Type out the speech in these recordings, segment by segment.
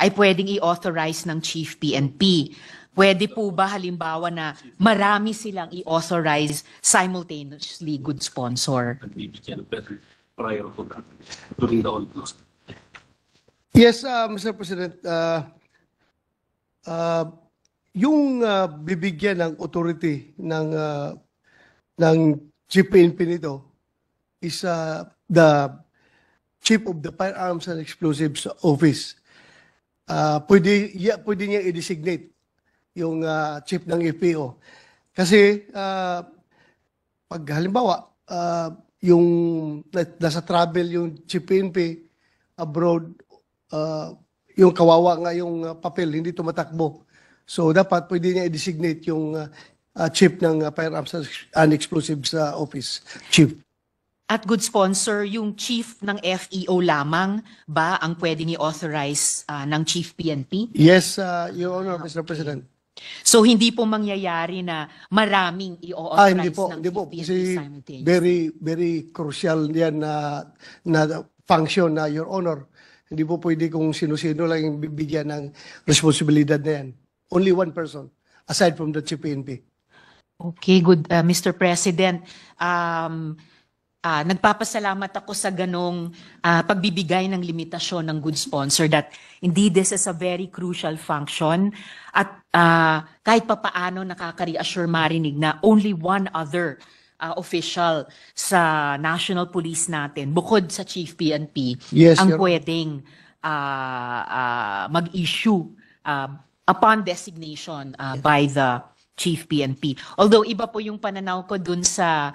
ay pwedeng i-authorize ng Chief PNP. Pwede po ba halimbawa na marami silang i-authorize simultaneously, good sponsor? Prior to that, during the all close. Yes, Mr. President. Yung bibigyan ng authority ng Chief PNP nito is the Chief of the Firearms and Explosives Office. Pwede niya i-designate yung chief ng FPO. Kasi pag halimbawa, yung nasa travel yung Chief PNP abroad, yung kawawa nga yung papel, hindi tumatakbo. So dapat pwede niya i-designate yung chief ng Firearms and Explosives Office, chief. At good sponsor, yung chief ng FEO lamang ba ang pwedeng i-authorize ng Chief PNP? Yes, Your Honor, Mr. President. So hindi po mangyayari na maraming i-authorize Hindi po, ng hindi po. Chief PNP Kasi simultaneously? very crucial yan na function na Your Honor. Hindi po pwede kung sino-sino lang yung bibigyan ng responsibilidad na yan. Only one person, aside from the Chief PNP. Okay, good. Mr. President, nagpapasalamat ako sa ganong pagbibigay ng limitasyon ng good sponsor that indeed this is a very crucial function at kahit papaano nakaka-reassure marinig na only one other official sa National Police natin bukod sa Chief PNP Yes, ang Your Honor. pwedeng mag-issue upon designation by the Chief PNP. Although iba po yung pananaw ko dun sa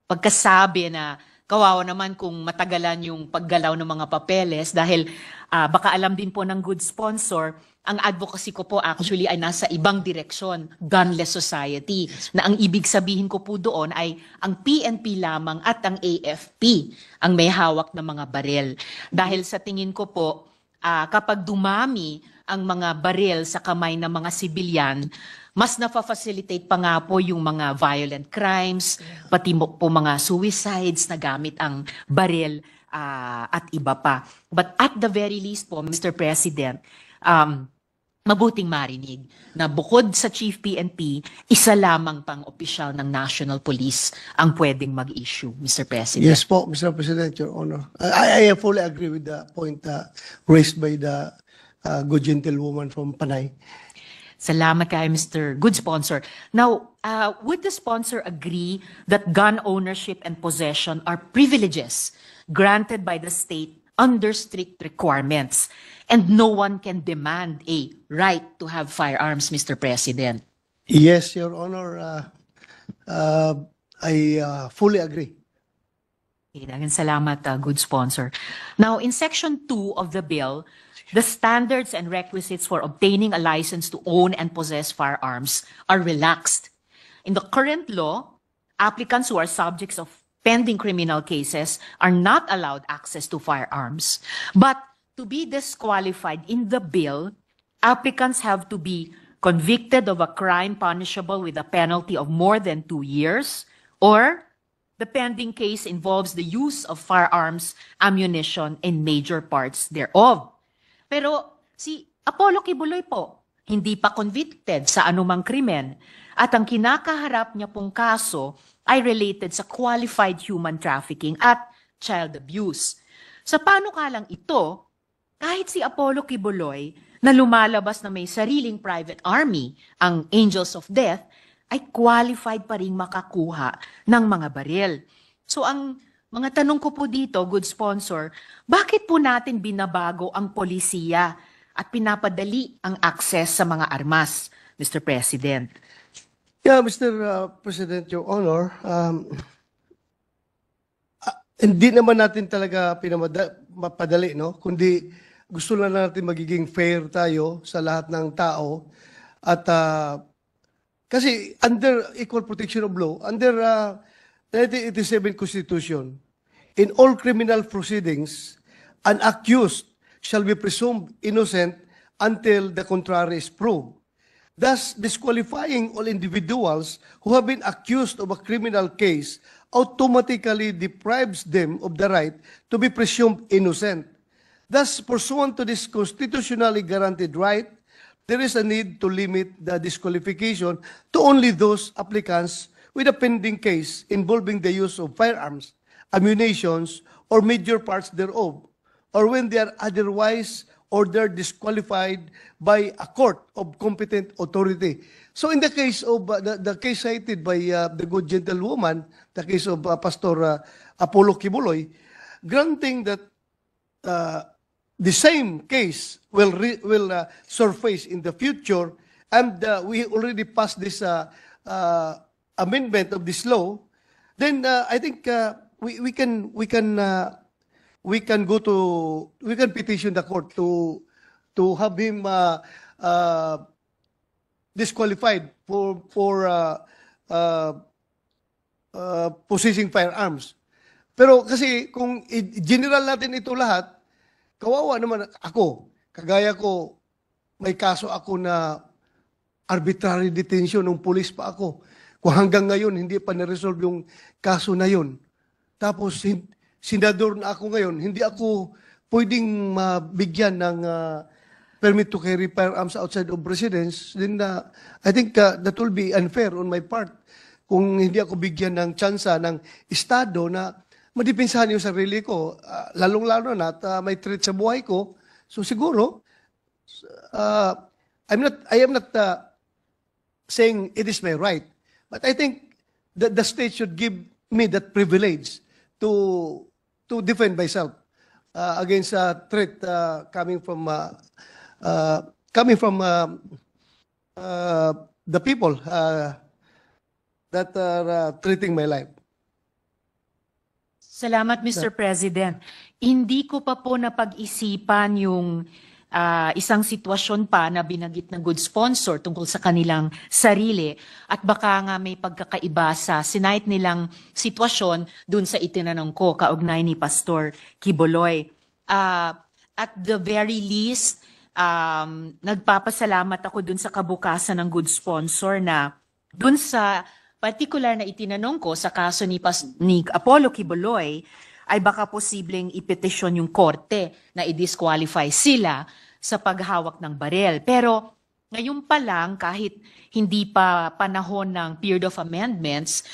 pagkasabi na kawawa naman kung matagalan yung paggalaw ng mga papeles dahil baka alam din po ng good sponsor, ang advocacy ko po actually ay nasa ibang direksyon, gunless society, na ang ibig sabihin ko po doon ay ang PNP lamang at ang AFP ang may hawak ng mga baril. Dahil sa tingin ko po, kapag dumami ang mga baril sa kamay ng mga sibilyan, mas na-facilitate pa nga po yung mga violent crimes, pati po mga suicides na gamit ang baril at iba pa. But at the very least po, Mr. President, mabuting marinig na bukod sa Chief PNP, isa lamang pang opisyal ng National Police ang pwedeng mag-issue, Mr. President. Yes po, Mr. President, Your Honor. I fully agree with the point raised by the good gentlewoman from Panay. Salamat kayo, Mr. Good Sponsor. Now, would the sponsor agree that gun ownership and possession are privileges granted by the state under strict requirements and no one can demand a right to have firearms, Mr. President? Yes, Your Honor. I fully agree. Okay, daghang salamat, good sponsor. Now, in Section 2 of the bill, the standards and requisites for obtaining a license to own and possess firearms are relaxed. In the current law, applicants who are subjects of pending criminal cases are not allowed access to firearms. But to be disqualified in the bill, applicants have to be convicted of a crime punishable with a penalty of more than 2 years, or the pending case involves the use of firearms, ammunition, and major parts thereof. Pero si Apollo Kibuloy po, hindi pa convicted sa anumang krimen at ang kinakaharap niya pong kaso ay related sa qualified human trafficking at child abuse. Sa panukalang ito, kahit si Apollo Kibuloy na lumalabas na may sariling private army, ang Angels of Death, ay qualified pa rin makakuha ng mga baril. So ang mga tanong ko po dito, good sponsor, bakit po natin binabago ang polisiya at pinapadali ang access sa mga armas, Mr. President? Yeah, Mr. President, Your Honor, hindi naman natin talaga pinapadali, no? Kundi gusto lang natin magiging fair tayo sa lahat ng tao. At kasi under Equal Protection of Law, under 1987 Constitution, in all criminal proceedings, an accused shall be presumed innocent until the contrary is proved, thus disqualifying all individuals who have been accused of a criminal case automatically deprives them of the right to be presumed innocent. Thus, pursuant to this constitutionally guaranteed right, there is a need to limit the disqualification to only those applicants with a pending case involving the use of firearms, ammunitions, or major parts thereof, or when they are otherwise ordered disqualified by a court of competent authority. So in the case of the case cited by the good gentlewoman, the case of Pastor Apollo Kibuloy, granting that the same case will surface in the future, and we already passed this amendment of this law, then I think we can petition the court to have him disqualified for possessing firearms. Pero kasi kung general natin ito lahat, kawawa naman ako. Kagaya ko, may kaso ako na arbitrary detention ng pulis pa ako. Kung hanggang ngayon, hindi pa na-resolve yung kaso na yun. Tapos, senador na ako ngayon, hindi ako pwedeng mabigyan ng permit to carry firearms outside of residence. Then, I think that will be unfair on my part kung hindi ako bigyan ng tsansa ng Estado na madipinsahan yung sarili ko, lalong-lalo na at may threat sa buhay ko. So siguro, I am not saying it is my right, but I think that the state should give me that privilege to defend myself against a threat coming from the people that are treating my life. Salamat, Mr. President. Hindi ko pa po napag-isipan yung isang sitwasyon pa na binanggit ng good sponsor tungkol sa kanilang sarili at baka nga may pagkakaiba sa sinight nilang sitwasyon dun sa itinanong ko kaugnay ni Pastor Kibuloy. At the very least, nagpapasalamat ako dun sa kabukasan ng good sponsor na dun sa particular na itinanong ko sa kaso ni Apollo Kibuloy ay baka posibleng ipetisyon yung korte na i-disqualify sila sa paghawak ng barel. Pero ngayon pa lang, kahit hindi pa panahon ng period of amendments,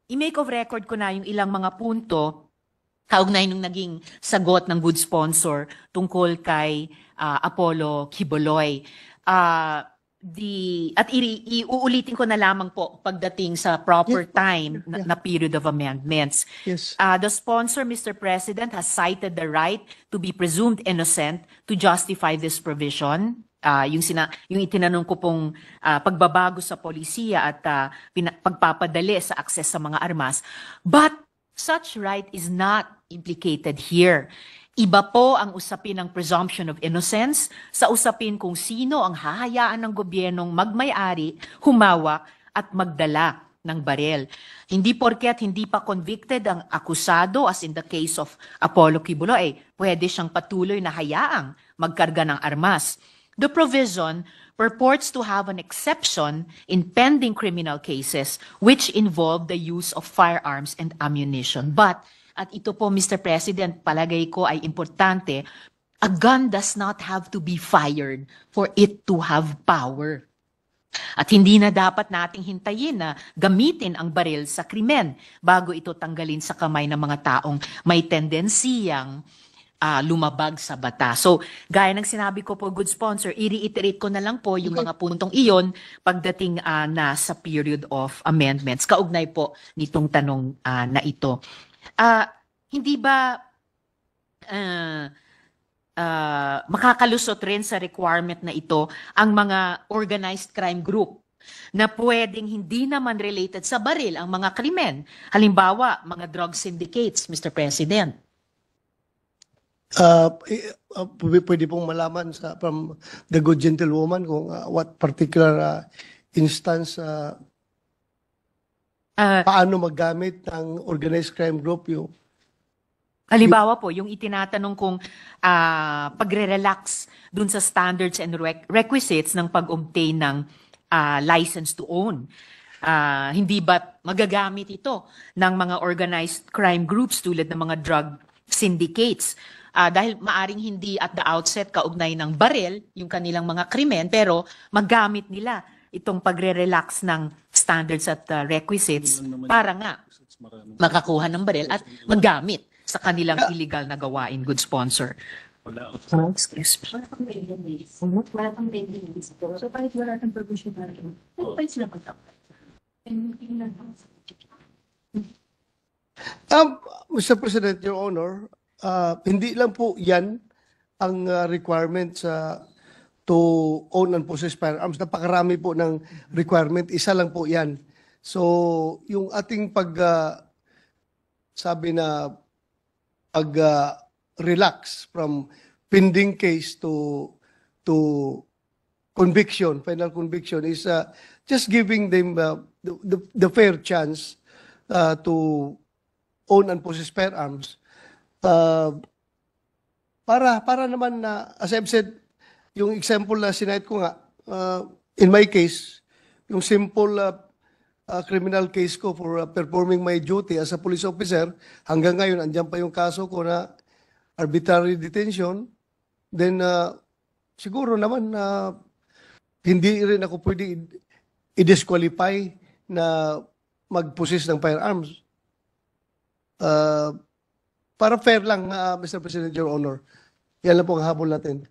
i-make of record ko na yung ilang mga punto kaugnay nung naging sagot ng good sponsor tungkol kay Apollo Kibuloy. Iuulitin ko na lamang po pagdating sa proper time na period of amendments. Yes. The sponsor, Mr. President, has cited the right to be presumed innocent to justify this provision. Yung itinanong ko pong pagbabago sa polisiya at pagpapadali sa akses sa mga armas. But such right is not implicated here. Iba po ang usapin ng presumption of innocence sa usapin kung sino ang hahayaan ng gobyernong magmay-ari, humawak at magdala ng barel. Hindi porket hindi pa convicted ang akusado as in the case of Apollo Kibuloy, pwede siyang patuloy na hayaang magkarga ng armas. The provision purports to have an exception in pending criminal cases which involve the use of firearms and ammunition. But at ito po, Mr. President, palagay ko ay importante, a gun does not have to be fired for it to have power. At hindi na dapat nating hintayin na gamitin ang baril sa krimen bago ito tanggalin sa kamay ng mga taong may tendensiyang lumabag sa bata. So, gaya ng sinabi ko po, good sponsor, i-reiterate ko na lang po yung mga puntong iyon pagdating na sa period of amendments. Kaugnay po nitong tanong na ito. Hindi ba makakalusot rin sa requirement na ito ang mga organized crime group na pwedeng hindi naman related sa baril ang mga krimen? Halimbawa, mga drug syndicates, Mr. President. Pwede pong malaman from the good gentlewoman kung what particular instance paano maggamit ng organized crime group yung halimbawa po, yung itinatanong kong pagre-relax dun sa standards and requisites ng pag-obtain ng license to own. Hindi ba magagamit ito ng mga organized crime groups tulad ng mga drug syndicates? dahil maaring hindi at the outset kaugnay ng baril yung kanilang mga krimen, pero magamit nila itong pagre-relax ng standards at requisites para nga makakuha ng baril at magamit sa kanilang illegal na gawain, good sponsor. Wala. Excuse me. Wala pang maintenance. So, kahit wala kang permission para rin, pwede sila magtapos. Mr. President, Your Honor, hindi lang po yan ang requirement to own and possess firearms. Napakarami po ng requirement. Isa lang po yan. So, yung ating sabi na relax from pending case to conviction, final conviction is just giving them the fair chance to own and possess firearms. Para naman na, as I've said, yung example na sinayad ko nga, in my case, yung simple criminal case ko for performing my duty as a police officer, hanggang ngayon, andyan pa yung kaso ko na arbitrary detention, then siguro naman hindi rin ako pwede i-disqualify na mag-possess ng firearms. Para fair lang, Mr. President, Your Honor. Yan lang po ang habol natin.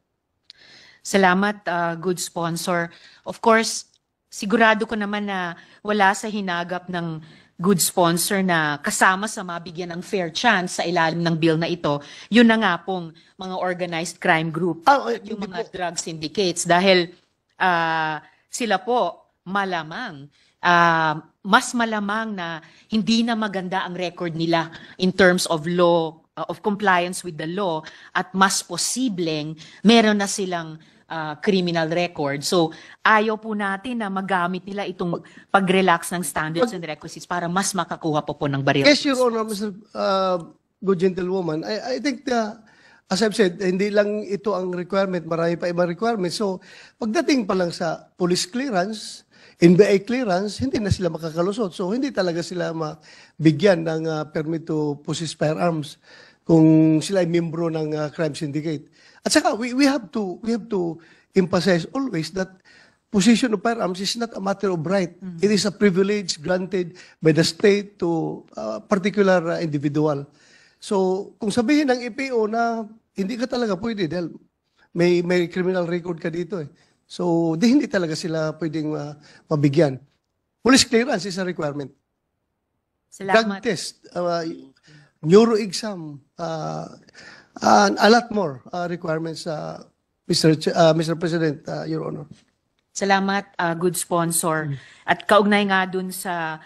Salamat, good sponsor. Of course, sigurado ko naman na wala sa hinagap ng good sponsor na kasama sa mabigyan ng fair chance sa ilalim ng bill na ito, yun na nga pong mga organized crime group, yung mga drug syndicates. Dahil sila po malamang, mas malamang na hindi na maganda ang record nila in terms of law, of compliance with the law, at mas posibleng meron na silang criminal record. So, ayaw po natin na magamit nila itong pag-relax ng standards and requisites para mas makakuha po ng baril. Yes, Your Honor, Mr. Good Gentlewoman. I think, as I've said, hindi lang ito ang requirement, marami pa ibang requirements. So, pagdating pa lang sa police clearance, NBI clearance, hindi na sila makakalusot. So, hindi talaga sila mabigyan ng permit to possess firearms kung sila ay membro ng crime syndicate. At saka, we have to emphasize always that possession of firearms is not a matter of right. It is a privilege granted by the state to a particular individual. So, kung sabihin ng EPO na hindi ka talaga pwede dahil may criminal record ka dito eh. So, hindi talaga sila pwedeng mabigyan. Police clearance is a requirement. Drug Salamat. test, neuro exam, and a lot more requirements, Mr. President, Your Honor. Salamat, good sponsor. At kaugnay nga dun sa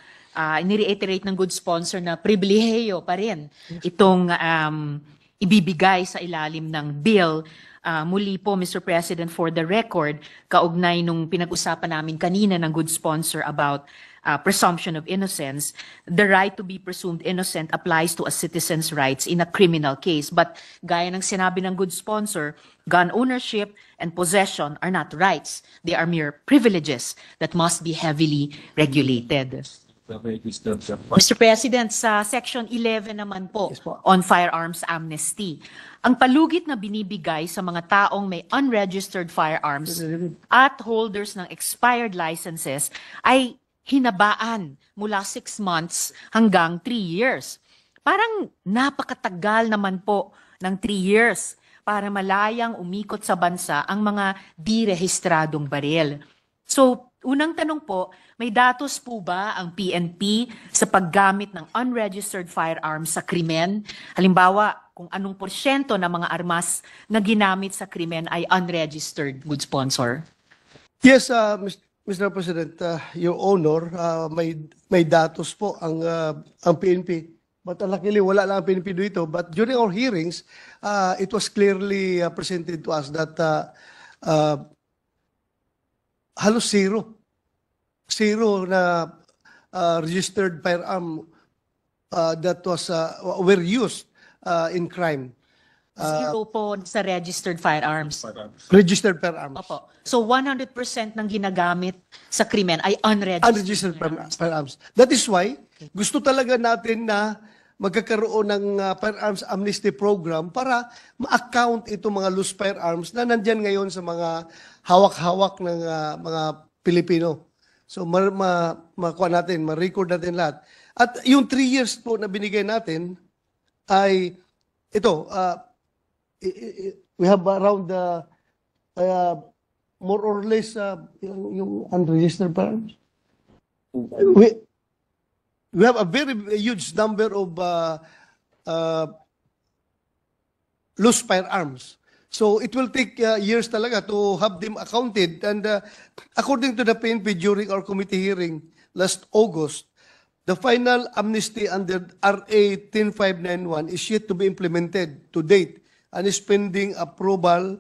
ni-reiterate ng good sponsor na pribilehiyo pa rin itong ibibigay sa ilalim ng bill. Muli po, Mr. President, for the record, kaugnay nung pinag-usapan namin kanina ng good sponsor about presumption of innocence, the right to be presumed innocent applies to a citizen's rights in a criminal case. But gaya ng sinabi ng good sponsor, gun ownership and possession are not rights. They are mere privileges that must be heavily regulated. Mr. President, sa Section 11 naman po, Yes po. on firearms amnesty, ang palugit na binibigay sa mga taong may unregistered firearms at holders ng expired licenses ay hinabaan mula 6 months hanggang 3 years. Parang napakatagal naman po ng 3 years para malayang umikot sa bansa ang mga di-rehistradong baril. So, unang tanong po, may datos po ba ang PNP sa paggamit ng unregistered firearms sa krimen? Halimbawa, kung anong porsyento ng mga armas na ginamit sa krimen ay unregistered, good sponsor? Yes, Mr. President, Your Honor, may datos po ang PNP. But luckily, wala lang ang PNP dito. But during our hearings, it was clearly presented to us that halos zero. Zero na registered firearm that were used in crime. Zero po sa registered firearms. Registered firearms. Opo. So 100% ng ginagamit sa krimen ay unregistered. Unregistered firearms. That is why gusto talaga natin na magkakaroon ng firearms amnesty program para ma-account itong mga loose firearms na nandyan ngayon sa mga hawak-hawak ng mga Pilipino. So, makuha natin, ma-record natin lahat. At yung 3 years po na binigay natin ay ito, we have around more or less yung unregistered firearms. We have a very huge number of loose firearms. So it will take years talaga to have them accounted. And according to the PNP during our committee hearing last August, the final amnesty under RA 10591 is yet to be implemented to date and is pending approval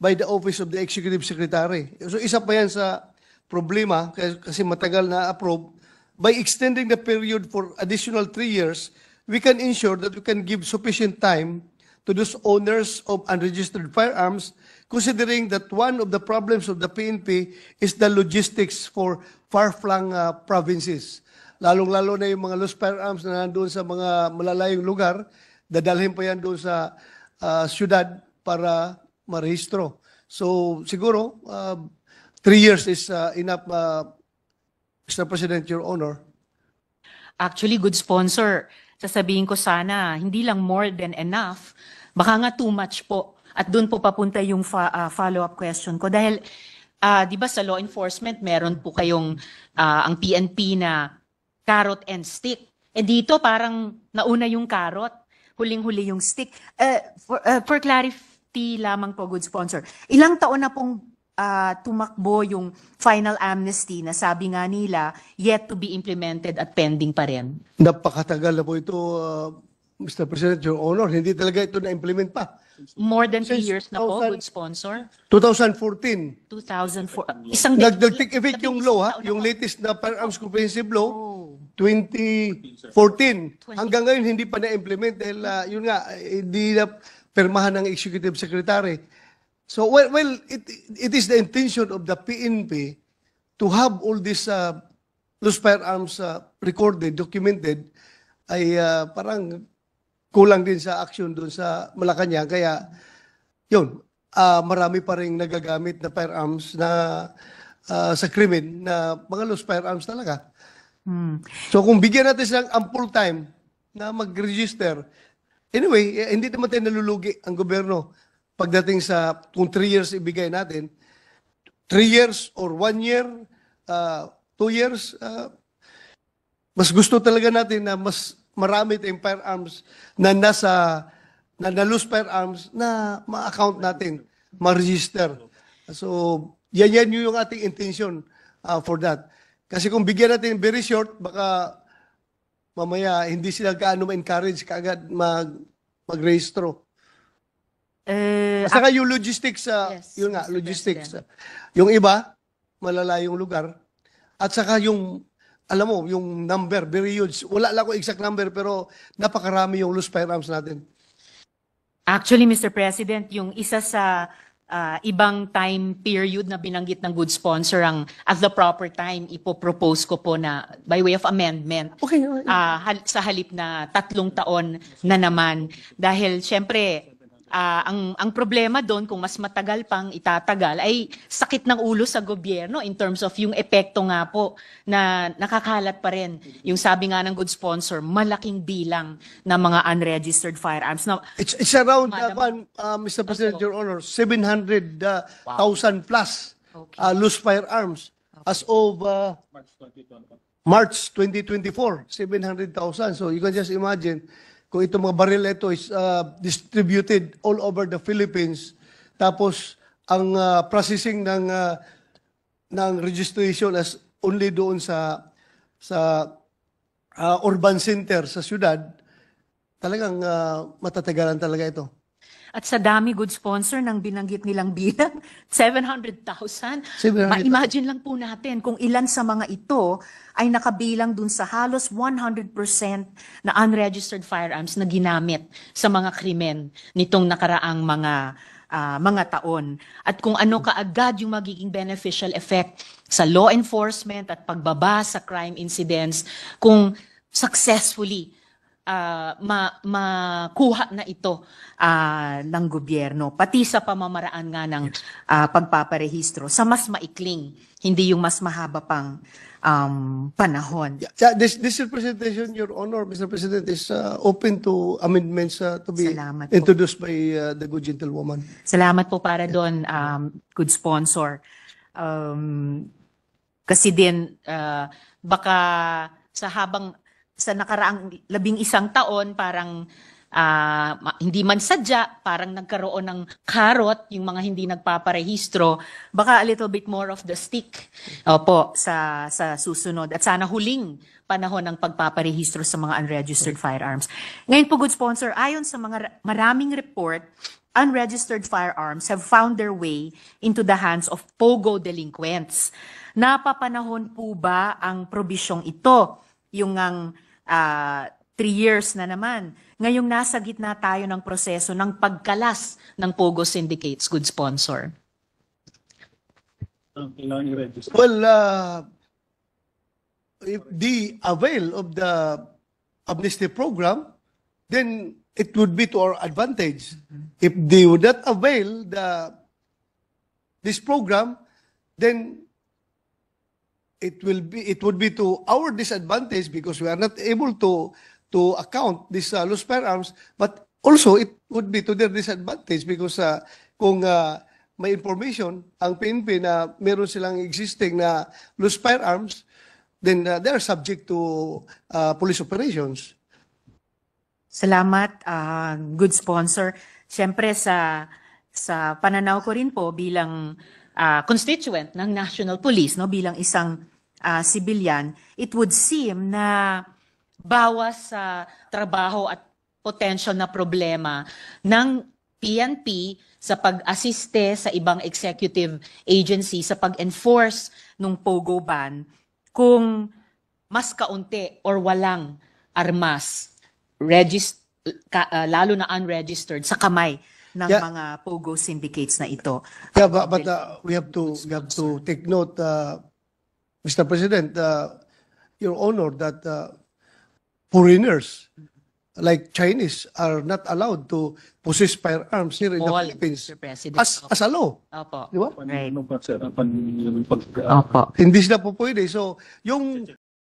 by the Office of the Executive Secretary. So isa pa yan sa problema kasi matagal na approve. By extending the period for additional 3 years, we can ensure that we can give sufficient time to those owners of unregistered firearms, considering that one of the problems of the PNP is the logistics for far-flung provinces. Lalong-lalo na yung mga loose firearms na nandoon sa mga malalayong lugar, dadalhin pa yan doon sa syudad para marehistro. So siguro, 3 years is enough, Mr. President, Your Honor. Actually, good sponsor. Sasabihin ko sana, hindi lang more than enough, baka nga too much po. At doon po papunta yung follow-up question ko. Dahil, di ba sa law enforcement, meron po kayong ang PNP na carrot and stick. Eh dito parang nauna yung carrot, huling-huli yung stick. For clarity lamang po, good sponsor, ilang taon na pong tumakbo yung final amnesty na sabi nga nila yet to be implemented at pending pa rin? Napakatagal na po ito, Mr. President, Your Honor. Hindi talaga ito na-implement pa. More than 2 Since years na po, 2000 good sponsor. 2014. 2004. Isang Nag-take effect yung law, ha? taon na Yung po. latest na Firearms Comprehensive Law, Oh. 2014. Hanggang ngayon, hindi pa na-implement dahil, yun nga, hindi na permahan ng Executive Secretary. So, well, it is the intention of the PNP to have all these loose firearms recorded, documented, ay parang kulang din sa action doon sa Malacanang. Kaya, yun, marami pa rin nagagamit na firearms na sa krimen na mga loose firearms talaga. So, kung bigyan natin silang ample time na mag-register, anyway, hindi naman tayo nalulugi ang gobyerno pagdating sa kung 3 years ibigay natin. 3 years or 1 year, 2 years, mas gusto talaga natin na mas marami tayong firearms na na loose firearms na ma-account natin, ma-register. So, yan yung ating intention for that. Kasi kung bigyan natin very short, baka mamaya hindi sila kaano ma-encourage kaagad mag-rehistro. Saka yung logistics, Yes, yun nga, Mr. logistics. President. Yung iba, malalayong lugar. At saka yung, alam mo, yung number, very huge. Wala lang ko exact number, pero napakarami yung loose firearms natin. Actually, Mr. President, yung isa sa ibang time period na binanggit ng good sponsor ang at the proper time ipopropose ko po na by way of amendment Okay. sa halip na 3 taon na naman. Dahil syempre, ang problema doon kung mas matagal pang itatagal ay sakit ng ulo sa gobyerno in terms of yung epekto nga po na nakakalat pa rin. Yung sabi nga ng good sponsor, malaking bilang ng mga unregistered firearms. Now, It's around, Madam- Mr. President, Your Honor, 700,000 plus Okay. loose firearms as of March 2024, 700,000. So you can just imagine kung itong mga baril ito is distributed all over the Philippines, tapos ang processing ng registration as only doon sa urban center sa syudad, talagang matatagalan talaga ito. at sa dami good sponsor ng binanggit nilang bilang, 700,000. 700,000. Ma-imagine lang po natin kung ilan sa mga ito ay nakabilang dun sa halos 100% na unregistered firearms na ginamit sa mga krimen nitong nakaraang mga taon. At kung ano kaagad yung magiging beneficial effect sa law enforcement at pagbaba sa crime incidents kung successfully makuha na ito ng gobyerno, pati sa pamamaraan nga ng pagpaparehistro sa mas maikling, hindi yung mas mahaba pang panahon. Yeah, this representation, Your Honor, Mr. President, is open to amendments to be Salamat po. introduced by the good gentlewoman. Salamat po para doon, good sponsor. Kasi din, baka sa nakaraang 11 taon, parang hindi man sadya, parang nagkaroon ng karot yung mga hindi nagpaparehistro. Baka a little bit more of the stick opo, sa susunod. At sana huling panahon ng pagpaparehistro sa mga unregistered firearms. Ngayon po, good sponsor, ayon sa mga maraming report, unregistered firearms have found their way into the hands of POGO delinquents. Napapanahon po ba ang probisyong ito? Yung 3 years na naman. Ngayong nasa gitna tayo ng proseso ng pagkalas ng POGO syndicates, good sponsor. Kailangan i-register. Well, if they avail of the amnesty program, then it would be to our advantage. If they would not avail this program, then it would be to our disadvantage because we are not able to account these loose firearms, but also it would be to their disadvantage because kung may information ang PNP na meron silang existing na loose firearms, then they are subject to police operations. Salamat, good sponsor. Siyempre sa pananaw ko rin po bilang constituent ng National Police, no, bilang isang civilian, it would seem na bawas sa trabaho at potential na problema ng PNP sa pag-asiste sa ibang executive agency sa pag-enforce ng POGO ban kung mas kaunti or walang armas lalo na unregistered sa kamay ng Yeah. mga POGO syndicates na ito. Yeah, but we have to take note, Mr. President, Your Honor, that foreigners like Chinese are not allowed to possess firearms here in the All, Philippines Mr. President. as a law. Opo. Di ba? Right. Ano pa, sir? Pag Opo. Hindi sila po pwede. So, yung